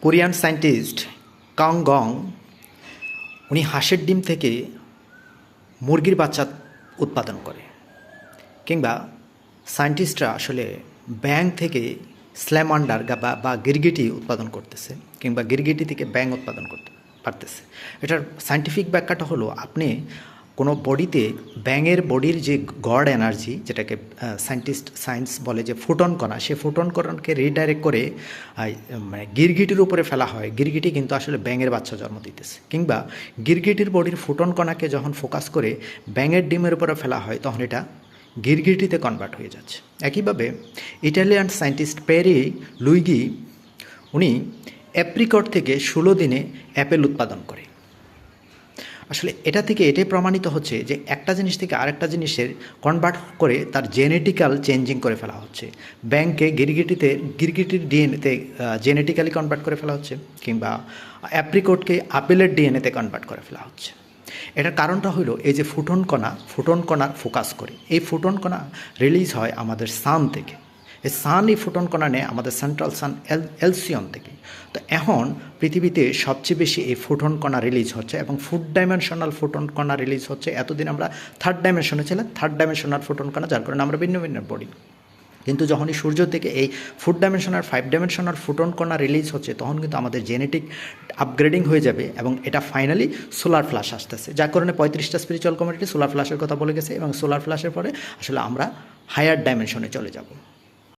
Korean scientist Kang গং উনি হাঁসের ডিম থেকে মুরগির বাচ্চা উৎপাদন করে, কিংবা সায়েন্টিস্টরা আসলে ব্যাঙ থেকে স্ল্যামান্ডার বা গিরগিটি উৎপাদন করতেছে, কিংবা গিরগিটি থেকে ব্যাঙ উৎপাদন করতে পারতেছে। এটার সায়েন্টিফিক ব্যাখ্যাটা হলো, আপনি কোনো বডিতে ব্যাঙের বডির যে গড় এনার্জি, যেটাকে সায়েন্স বলে যে ফুটন কণা, সে ফুটন কণাকে রিডাইরেক্ট করে মানে গিরগিটির উপরে ফেলা হয়। গিরগিটি কিন্তু আসলে ব্যাঙের বাচ্চা জন্ম দিতেছে। কিংবা গিরগিটির বডির ফুটন কণাকে যখন ফোকাস করে ব্যাঙের ডিমের উপরে ফেলা হয়, তখন এটা গিরগিটিতে কনভার্ট হয়ে যাচ্ছে। একইভাবে ইটালিয়ান সায়েন্টিস্ট পেরি লুইগি উনি অ্যাপ্রিকট থেকে 16 দিনে অ্যাপেল উৎপাদন করে। আসলে এটা থেকে এটাই প্রমাণিত হচ্ছে যে একটা জিনিস থেকে আরেকটা জিনিসের কনভার্ট করে তার জেনেটিক্যাল চেঞ্জিং করে ফেলা হচ্ছে। ব্যাঙকে গিরগিটির ডিএনএতে জেনেটিক্যালি কনভার্ট করে ফেলা হচ্ছে, কিংবা অ্যাপ্রিকটকে আপেলের ডিএনএতে কনভার্ট করে ফেলা হচ্ছে। এটার কারণটা হলো এই যে ফুটন কণার ফোকাস করে, এই ফুটন কণা রিলিজ হয় আমাদের সান থেকে। এই সান এই ফুটন কণা নেয় আমাদের সেন্ট্রাল সান এলসিয়ন থেকে। তো এখন পৃথিবীতে সবচেয়ে বেশি এই ফুটন কণা রিলিজ হচ্ছে, এবং 4 ডাইমেনশনাল ফুটন কণা রিলিজ হচ্ছে। এতদিন আমরা 3rd ডাইমেনশনে ছিলাম, 3rd ডাইমেনশনাল ফুটন কণা, যার কারণে আমরা ভিন্ন ভিন্ন বডি। কিন্তু যখনই সূর্য থেকে এই 4 ডাইমেনশনাল 5 ডাইমেনশনাল ফুটন কণা রিলিজ হচ্ছে, তখন কিন্তু আমাদের জেনেটিক আপগ্রেডিং হয়ে যাবে, এবং এটা ফাইনালি সোলার ফ্ল্যাশ আসতেছে। যার কারণে 35টা স্পিরিচুয়াল কমিউনিটি সোলার ফ্ল্যাশের কথা বলে গেছে, এবং সোলার ফ্ল্যাশের পরে আসলে আমরা হায়ার ডাইমেনশনে চলে যাব।